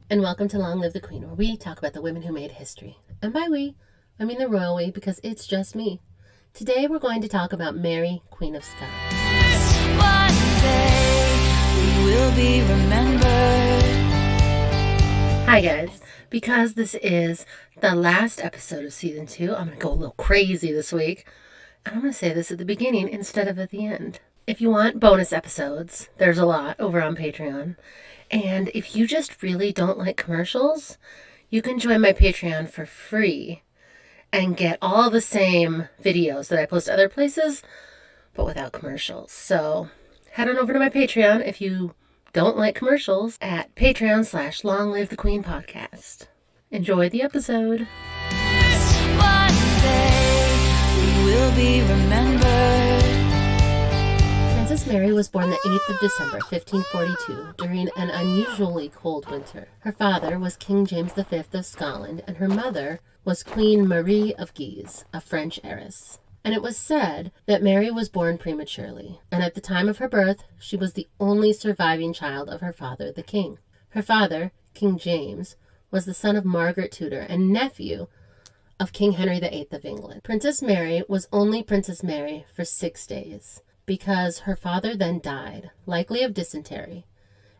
And welcome to Long Live the Queen, where we talk about the women who made history. And by we, I mean the royal we, because it's just me. Today we're going to talk about Mary, Queen of Scots. One day we will be remembered. Hi guys, because this is the last episode of season 2, I'm going to go a little crazy this week. And I'm going to say this at the beginning instead of at the end. If you want bonus episodes, there's a lot over on Patreon. And if you just really don't like commercials, you can join my Patreon for free and get all the same videos that I post other places, but without commercials. So head on over to my Patreon if you don't like commercials at patreon.com/longlivethequeenpodcast. Enjoy the episode. One day we will be remembered. Princess Mary was born the 8th of December, 1542, during an unusually cold winter. Her father was King James V of Scotland, and her mother was Queen Marie of Guise, a French heiress. And it was said that Mary was born prematurely, and at the time of her birth, she was the only surviving child of her father, the king. Her father, King James, was the son of Margaret Tudor and nephew of King Henry VIII of England. Princess Mary was only Princess Mary for 6 days, because her father then died, likely of dysentery,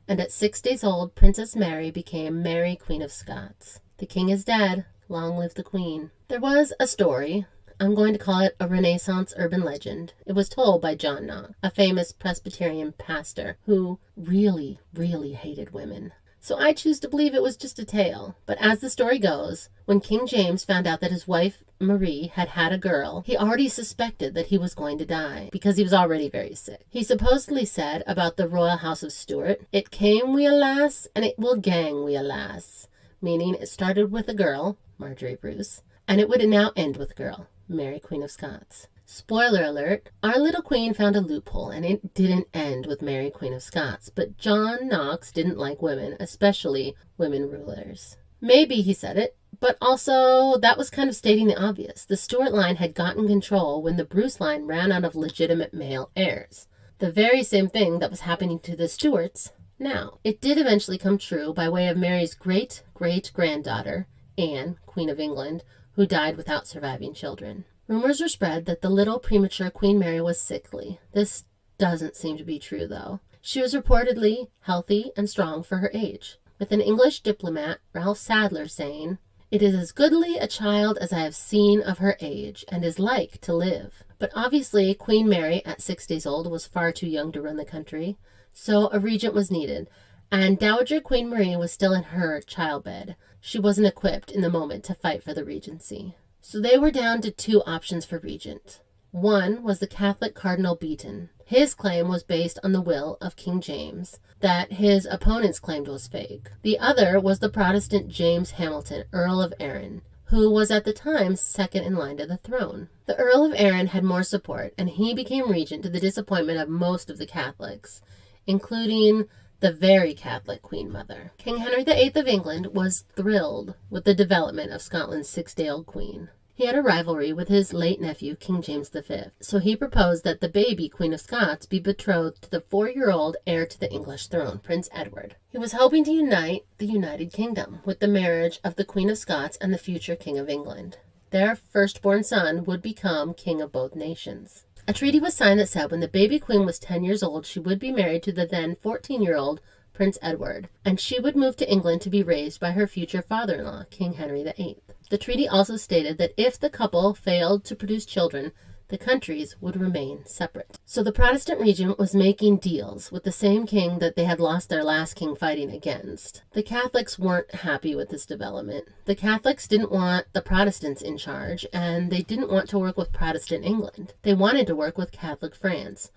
and at 6 days old, Princess Mary became Mary, Queen of Scots. The king is dead. Long live the queen. There was a story. I'm going to call it a Renaissance urban legend. It was told by John Knox, a famous Presbyterian pastor who really, really hated women. So I choose to believe it was just a tale. But as the story goes, when King James found out that his wife Marie had had a girl, he already suspected that he was going to die because he was already very sick. He supposedly said about the royal house of Stuart, "It came wi' a lass and it will gang wi' a lass," meaning it started with a girl, Marjorie Bruce, and it would now end with a girl, Mary, Queen of Scots. Spoiler alert, our little queen found a loophole and it didn't end with Mary, Queen of Scots, but John Knox didn't like women, especially women rulers. Maybe he said it, but also that was kind of stating the obvious. The Stuart line had gotten control when the Bruce line ran out of legitimate male heirs. The very same thing that was happening to the Stuarts now. It did eventually come true by way of Mary's great-great-granddaughter, Anne, Queen of England, who died without surviving children. Rumors were spread that the little premature Queen Mary was sickly. This doesn't seem to be true, though. She was reportedly healthy and strong for her age, with an English diplomat, Ralph Sadler, saying, "It is as goodly a child as I have seen of her age, and is like to live." But obviously, Queen Mary, at 6 days old, was far too young to run the country, so a regent was needed, and Dowager Queen Marie was still in her childbed. She wasn't equipped in the moment to fight for the regency. So they were down to 2 options for regent. One was the Catholic Cardinal Beaton. His claim was based on the will of King James, that his opponents claimed was fake. The other was the Protestant James Hamilton, Earl of Arran, who was at the time second in line to the throne. The Earl of Arran had more support, and he became regent to the disappointment of most of the Catholics, including the very Catholic Queen Mother. King Henry VIII of England was thrilled with the development of Scotland's 6-day-old queen. He had a rivalry with his late nephew, King James V, so he proposed that the baby Queen of Scots be betrothed to the 4-year-old heir to the English throne, Prince Edward. He was hoping to unite the United Kingdom with the marriage of the Queen of Scots and the future King of England. Their firstborn son would become king of both nations. A treaty was signed that said when the baby queen was 10 years old, she would be married to the then 14-year-old Prince Edward, and she would move to England to be raised by her future father-in-law, King Henry VIII. The treaty also stated that if the couple failed to produce children, the countries would remain separate. So the Protestant regent was making deals with the same king that they had lost their last king fighting against. The Catholics weren't happy with this development. The Catholics didn't want the Protestants in charge, and they didn't want to work with Protestant England. They wanted to work with Catholic France,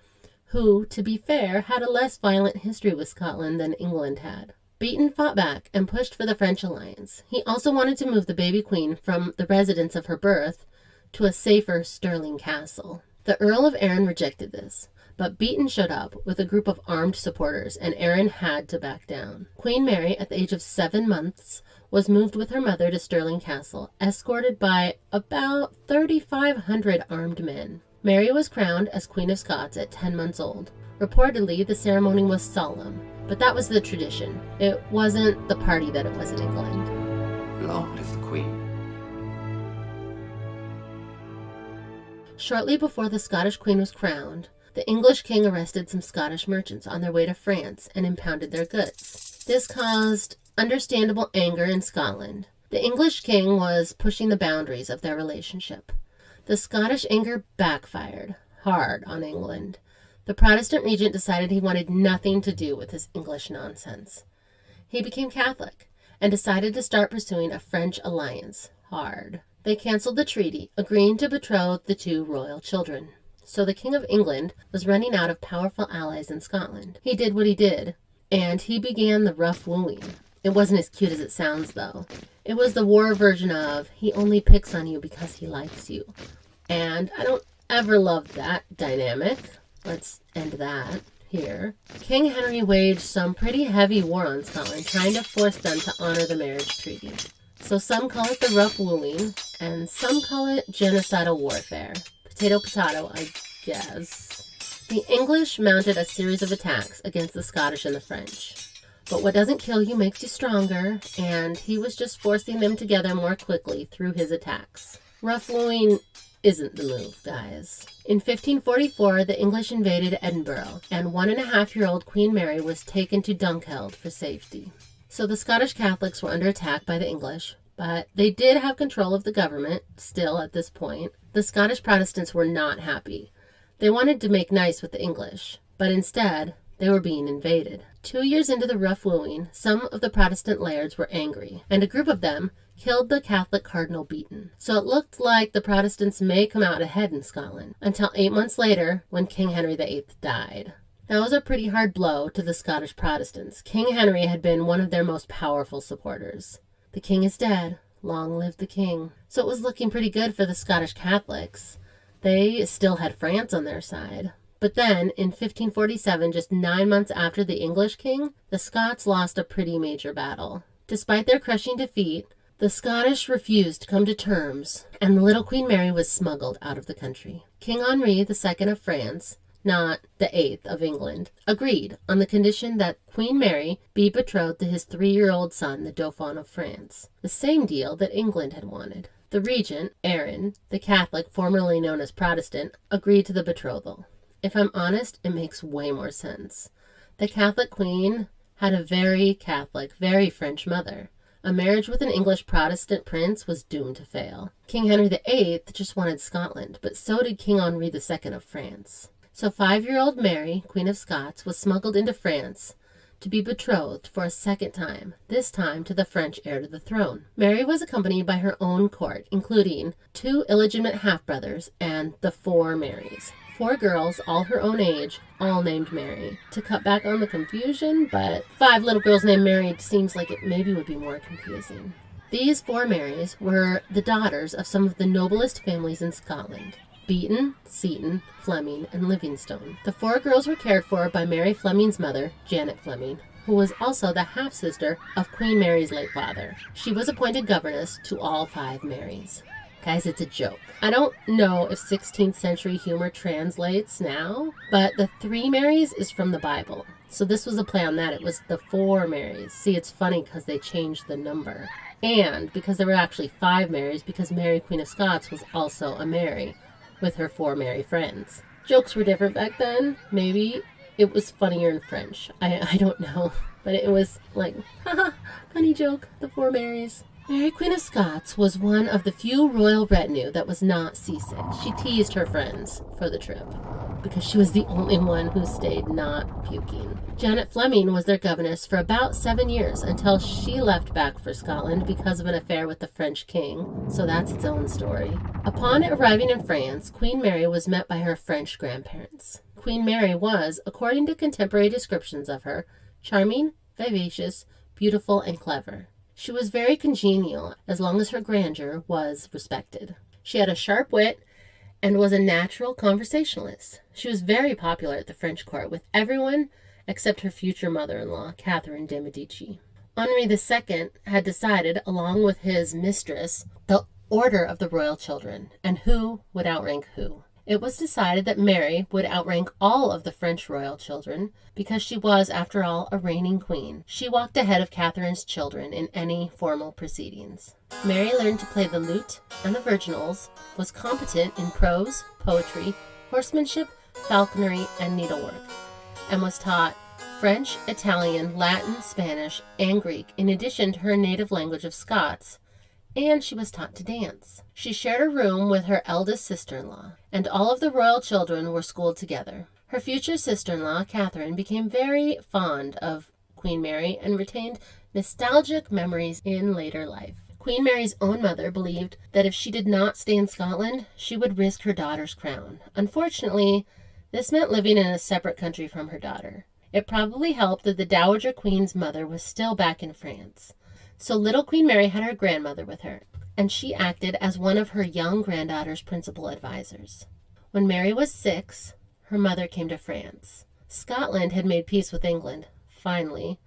who, to be fair, had a less violent history with Scotland than England had. Beaton fought back and pushed for the French alliance. He also wanted to move the baby queen from the residence of her birth to a safer Stirling castle. The Earl of Arran rejected this, but Beaton showed up with a group of armed supporters, and Arran had to back down. Queen Mary, at the age of 7 months, was moved with her mother to Stirling Castle, escorted by about 3,500 armed men. Mary was crowned as Queen of Scots at 10 months old. Reportedly, the ceremony was solemn. But that was the tradition. It wasn't the party that it was in England. Long live the Queen. Shortly before the Scottish Queen was crowned, the English king arrested some Scottish merchants on their way to France and impounded their goods. This caused understandable anger in Scotland. The English king was pushing the boundaries of their relationship. The Scottish anger backfired hard on England. The Protestant regent decided he wanted nothing to do with this English nonsense. He became Catholic and decided to start pursuing a French alliance hard. They canceled the treaty, agreeing to betroth the two royal children. So the King of England was running out of powerful allies in Scotland. He did what he did, and he began the rough wooing. It wasn't as cute as it sounds, though. It was the war version of, he only picks on you because he likes you. And I don't ever love that dynamic. Let's end that here. King Henry waged some pretty heavy war on Scotland, trying to force them to honor the marriage treaty. So some call it the rough wooing, and some call it genocidal warfare. Potato, potato, I guess. The English mounted a series of attacks against the Scottish and the French. But what doesn't kill you makes you stronger, and he was just forcing them together more quickly through his attacks. Rough wooing isn't the move, guys. In 1544, the English invaded Edinburgh, and 1.5-year-old Queen Mary was taken to Dunkeld for safety. So the Scottish Catholics were under attack by the English, but they did have control of the government still at this point. The Scottish Protestants were not happy. They wanted to make nice with the English, but instead, they were being invaded. 2 years into the rough wooing, some of the Protestant lairds were angry, and a group of them killed the Catholic Cardinal Beaton. So it looked like the Protestants may come out ahead in Scotland, until 8 months later when King Henry VIII died. That was a pretty hard blow to the Scottish Protestants. King Henry had been one of their most powerful supporters. The king is dead. Long live the king. So it was looking pretty good for the Scottish Catholics. They still had France on their side. But then, in 1547, just 9 months after the English king, the Scots lost a pretty major battle. Despite their crushing defeat, the Scottish refused to come to terms, and the little Queen Mary was smuggled out of the country. King Henri II of France, not the 8th of England, agreed on the condition that Queen Mary be betrothed to his 3-year-old son, the Dauphin of France, the same deal that England had wanted. The regent, Aaron, the Catholic formerly known as Protestant, agreed to the betrothal. If I'm honest, it makes way more sense. The Catholic queen had a very Catholic, very French mother. A marriage with an English Protestant prince was doomed to fail. King Henry VIII just wanted Scotland, but so did King Henri II of France. So 5-year-old Mary, Queen of Scots, was smuggled into France to be betrothed for a second time, this time to the French heir to the throne. Mary was accompanied by her own court, including 2 illegitimate half-brothers and the 4 Marys. 4 girls, all her own age, all named Mary. To cut back on the confusion, but 5 little girls named Mary seems like it maybe would be more confusing. These 4 Marys were the daughters of some of the noblest families in Scotland: Beaton, Seton, Fleming, and Livingstone. The 4 girls were cared for by Mary Fleming's mother, Janet Fleming, who was also the half-sister of Queen Mary's late father. She was appointed governess to all 5 Marys. Guys, it's a joke. I don't know if 16th century humor translates now, but the 3 Marys is from the Bible. So this was a play on that. It was the 4 Marys. See, it's funny because they changed the number. And because there were actually 5 Marys, because Mary, Queen of Scots, was also a Mary with her 4 Mary friends. Jokes were different back then. Maybe it was funnier in French. I don't know. But it was like, haha, funny joke, the 4 Marys. Mary, Queen of Scots, was one of the few royal retinue that was not seasick. She teased her friends for the trip because she was the only one who stayed not puking. Janet Fleming was their governess for about 7 years until she left back for Scotland because of an affair with the French king, so that's its own story. Upon arriving in France, Queen Mary was met by her French grandparents. Queen Mary was, according to contemporary descriptions of her, charming, vivacious, beautiful, and clever. She was very congenial as long as her grandeur was respected. She had a sharp wit and was a natural conversationalist. She was very popular at the French court with everyone except her future mother-in-law, Catherine de' Medici. Henri II had decided, along with his mistress, the order of the royal children and who would outrank who. It was decided that Mary would outrank all of the French royal children because she was, after all, a reigning queen. She walked ahead of Catherine's children in any formal proceedings. Mary learned to play the lute and the virginals, was competent in prose, poetry, horsemanship, falconry, and needlework, and was taught French, Italian, Latin, Spanish, and Greek, in addition to her native language of Scots, and she was taught to dance. She shared a room with her eldest sister-in-law, and all of the royal children were schooled together. Her future sister-in-law, Catherine, became very fond of Queen Mary and retained nostalgic memories in later life. Queen Mary's own mother believed that if she did not stay in Scotland, she would risk her daughter's crown. Unfortunately, this meant living in a separate country from her daughter. It probably helped that the Dowager Queen's mother was still back in France. So little Queen Mary had her grandmother with her, and she acted as one of her young granddaughter's principal advisors. When Mary was 6, her mother came to France. Scotland had made peace with England, finally,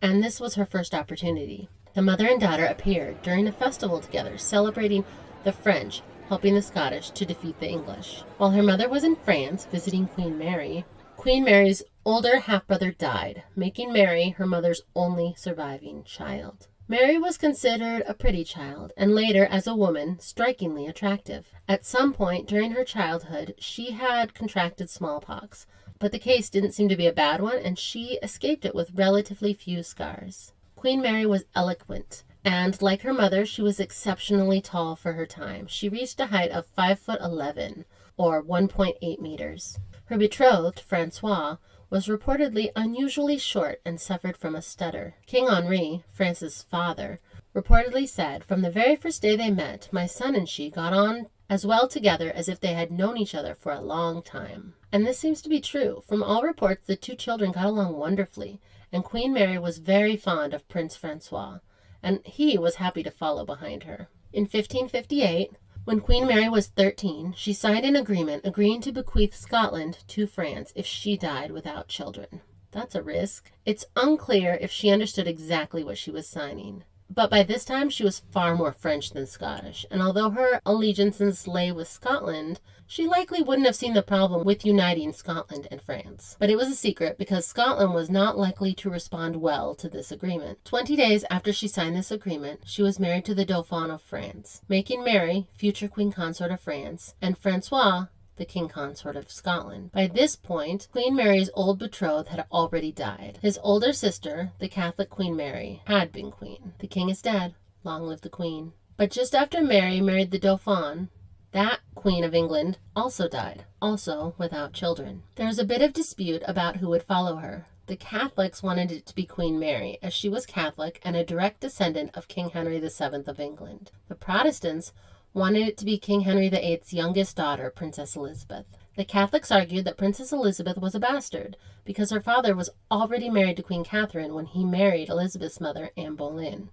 and this was her first opportunity. The mother and daughter appeared during a festival together, celebrating the French helping the Scottish to defeat the English. While her mother was in France visiting Queen Mary's older half-brother died, making Mary her mother's only surviving child. Mary was considered a pretty child, and later, as a woman, strikingly attractive. At some point during her childhood, she had contracted smallpox, but the case didn't seem to be a bad one, and she escaped it with relatively few scars. Queen Mary was eloquent, and like her mother, she was exceptionally tall for her time. She reached a height of 5'11", or 1.8 meters. Her betrothed, Francois, was reportedly unusually short and suffered from a stutter. King Henri, France's father, reportedly said, "From the very first day they met, my son and she got on as well together as if they had known each other for a long time." And this seems to be true. From all reports, the two children got along wonderfully, and Queen Mary was very fond of Prince Francois, and he was happy to follow behind her. In 1558, when Queen Mary was 13, she signed an agreement agreeing to bequeath Scotland to France if she died without children. That's a risk. It's unclear if she understood exactly what she was signing. But by this time, she was far more French than Scottish, and although her allegiances lay with Scotland, she likely wouldn't have seen the problem with uniting Scotland and France. But it was a secret because Scotland was not likely to respond well to this agreement. 20 days after she signed this agreement, she was married to the Dauphin of France, making Mary future Queen Consort of France, and Francois the King Consort of Scotland. By this point, Queen Mary's old betrothed had already died. His older sister, the Catholic Queen Mary, had been queen. The king is dead. Long live the queen. But just after Mary married the Dauphin, that Queen of England also died, also without children. There was a bit of dispute about who would follow her. The Catholics wanted it to be Queen Mary, as she was Catholic and a direct descendant of King Henry VII of England. The Protestants wanted it to be King Henry VIII's youngest daughter, Princess Elizabeth. The Catholics argued that Princess Elizabeth was a bastard because her father was already married to Queen Catherine when he married Elizabeth's mother, Anne Boleyn.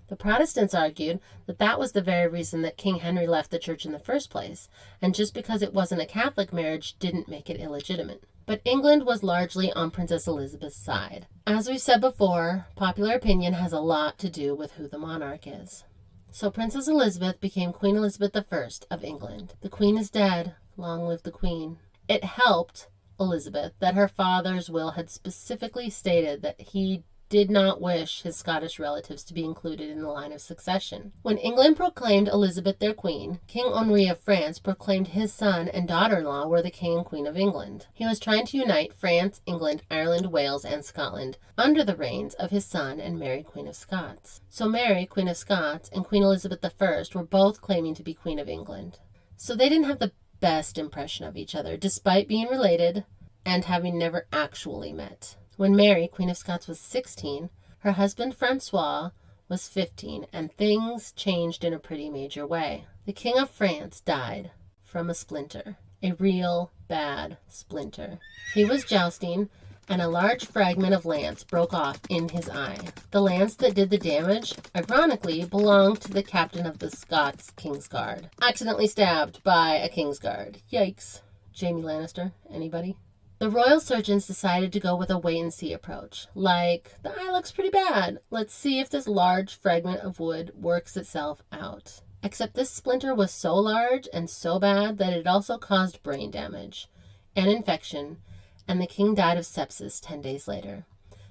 The Protestants argued that that was the very reason that King Henry left the church in the first place, and just because it wasn't a Catholic marriage didn't make it illegitimate. But England was largely on Princess Elizabeth's side. As we've said before, popular opinion has a lot to do with who the monarch is. So Princess Elizabeth became Queen Elizabeth I of England. The Queen is dead. Long live the Queen. It helped Elizabeth that her father's will had specifically stated that he did not wish his Scottish relatives to be included in the line of succession. When England proclaimed Elizabeth their queen, King Henri of France proclaimed his son and daughter-in-law were the king and queen of England. He was trying to unite France, England, Ireland, Wales, and Scotland under the reigns of his son and Mary, Queen of Scots. So Mary, Queen of Scots, and Queen Elizabeth I were both claiming to be Queen of England. So they didn't have the best impression of each other, despite being related and having never actually met. When Mary, Queen of Scots, was 16, her husband Francois was 15, and things changed in a pretty major way. The King of France died from a splinter, a real bad splinter. He was jousting, and a large fragment of lance broke off in his eye. The lance that did the damage, ironically, belonged to the captain of the Scots Kingsguard. Accidentally stabbed by a Kingsguard. Yikes. Jaime Lannister, anybody? The royal surgeons decided to go with a wait-and-see approach. Like, the eye looks pretty bad. Let's see if this large fragment of wood works itself out. Except this splinter was so large and so bad that it also caused brain damage and infection, and the king died of sepsis 10 days later.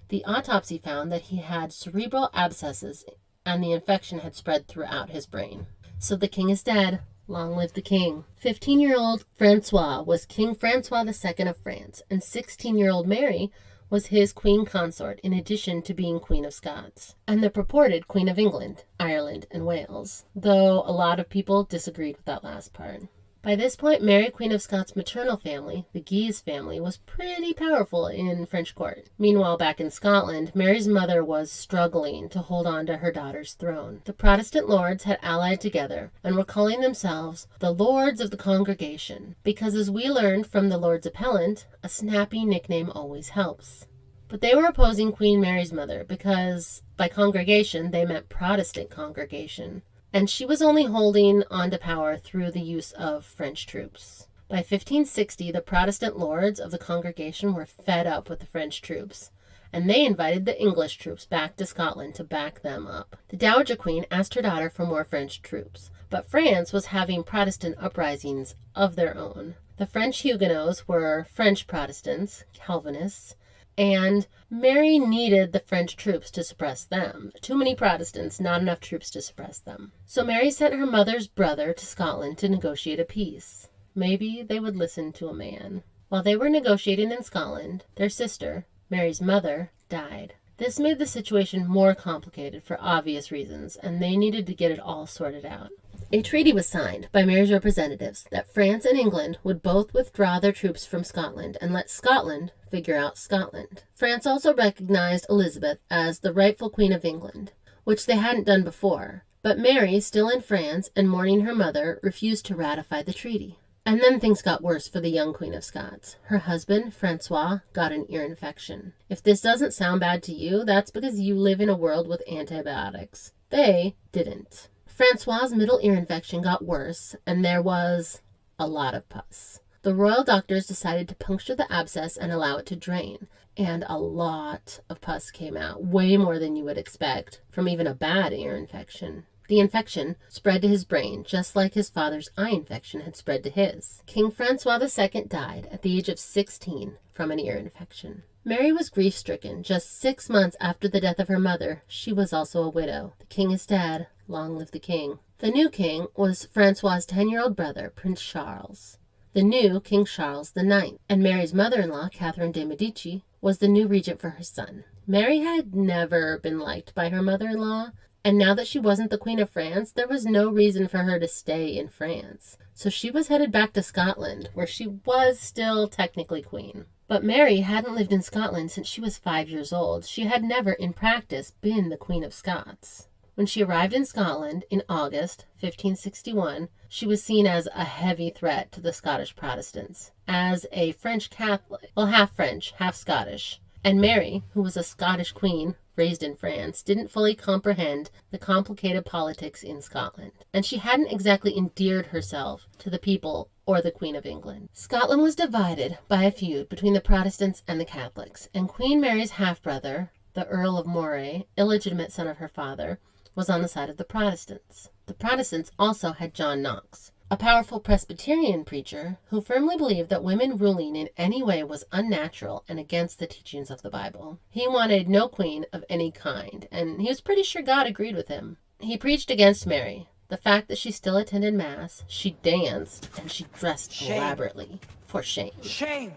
The autopsy found that he had cerebral abscesses and the infection had spread throughout his brain. So the king is dead. Long live the king. 15-year-old Francois was King Francois II of France, and 16-year-old Mary was his queen consort in addition to being Queen of Scots, and the purported Queen of England, Ireland, and Wales, though a lot of people disagreed with that last part. By this point, Mary, Queen of Scots' maternal family, the Guise family, was pretty powerful in French court. Meanwhile, back in Scotland, Mary's mother was struggling to hold on to her daughter's throne. The Protestant lords had allied together and were calling themselves the Lords of the Congregation, because as we learned from the Lord's Appellant, a snappy nickname always helps. But they were opposing Queen Mary's mother because by congregation they meant Protestant congregation. And she was only holding on to power through the use of French troops. By 1560, the Protestant lords of the congregation were fed up with the French troops, and they invited the English troops back to Scotland to back them up. The Dowager Queen asked her daughter for more French troops, but France was having Protestant uprisings of their own. The French Huguenots were French Protestants, Calvinists, and Mary needed the French troops to suppress them. Too many Protestants, not enough troops to suppress them. So Mary sent her mother's brother to Scotland to negotiate a peace. Maybe they would listen to a man. While they were negotiating in Scotland, their sister, Mary's mother, died. This made the situation more complicated for obvious reasons, and they needed to get it all sorted out. A treaty was signed by Mary's representatives that France and England would both withdraw their troops from Scotland and let Scotland figure out Scotland. France also recognized Elizabeth as the rightful Queen of England, which they hadn't done before. But Mary, still in France and mourning her mother, refused to ratify the treaty. And then things got worse for the young Queen of Scots. Her husband, Francois, got an ear infection. If this doesn't sound bad to you, that's because you live in a world with antibiotics. They didn't. Francois's middle ear infection got worse, and there was a lot of pus. The royal doctors decided to puncture the abscess and allow it to drain, and a lot of pus came out, way more than you would expect from even a bad ear infection. The infection spread to his brain, just like his father's eye infection had spread to his. King Francois II died at the age of 16 from an ear infection. Mary was grief-stricken. Just 6 months after the death of her mother, she was also a widow. The king is dead. Long live the king. The new king was Francois's 10-year-old brother, Prince Charles. The new King Charles IX, and Mary's mother-in-law, Catherine de' Medici, was the new regent for her son. Mary had never been liked by her mother-in-law, and now that she wasn't the Queen of France, there was no reason for her to stay in France. So she was headed back to Scotland, where she was still technically queen. But Mary hadn't lived in Scotland since she was 5 years old. She had never, in practice, been the Queen of Scots. When she arrived in Scotland in August 1561, she was seen as a heavy threat to the Scottish Protestants. As a French Catholic, well, half French, half Scottish, and Mary, who was a Scottish queen raised in France, didn't fully comprehend the complicated politics in Scotland, and she hadn't exactly endeared herself to the people or the Queen of England. Scotland was divided by a feud between the Protestants and the Catholics, and Queen Mary's half-brother, the Earl of Moray, illegitimate son of her father, was on the side of the Protestants. The Protestants also had John Knox, a powerful Presbyterian preacher who firmly believed that women ruling in any way was unnatural and against the teachings of the Bible. He wanted no queen of any kind, and he was pretty sure God agreed with him. He preached against Mary, the fact that she still attended Mass, she danced, and she dressed elaborately. For shame. Shame!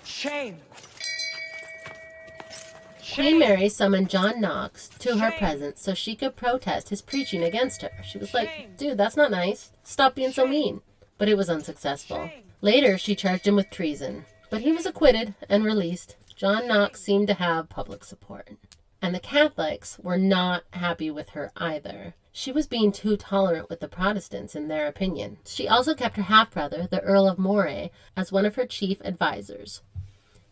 Shame! Queen Mary summoned John Knox to her presence so she could protest his preaching against her. She was like, dude, that's not nice. Stop being so mean. But it was unsuccessful. Later, she charged him with treason, but he was acquitted and released. John Knox seemed to have public support. And the Catholics were not happy with her either. She was being too tolerant with the Protestants in their opinion. She also kept her half-brother, the Earl of Moray, as one of her chief advisors,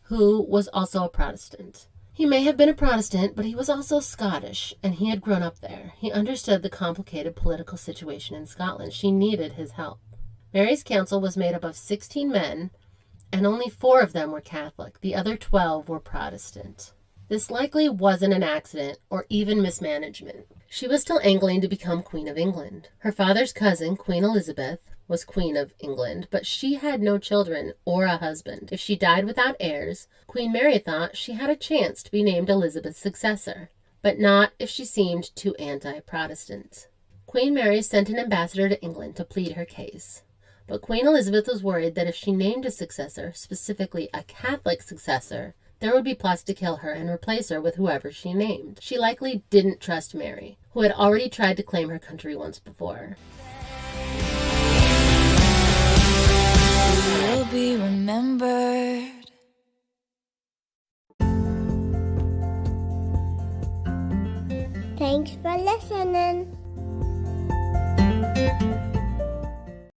who was also a Protestant. He may have been a Protestant, but he was also Scottish, and he had grown up there. He understood the complicated political situation in Scotland. She needed his help. Mary's council was made up of 16 men, and only 4 of them were Catholic. The other 12 were Protestant. This likely wasn't an accident or even mismanagement. She was still angling to become Queen of England. Her father's cousin, Queen Elizabeth, was Queen of England, but she had no children or a husband. If she died without heirs, Queen Mary thought she had a chance to be named Elizabeth's successor, but not if she seemed too anti-Protestant. Queen Mary sent an ambassador to England to plead her case. But Queen Elizabeth was worried that if she named a successor, specifically a Catholic successor, there would be plots to kill her and replace her with whoever she named. She likely didn't trust Mary, who had already tried to claim her country once before. Will be remembered. Thanks for listening.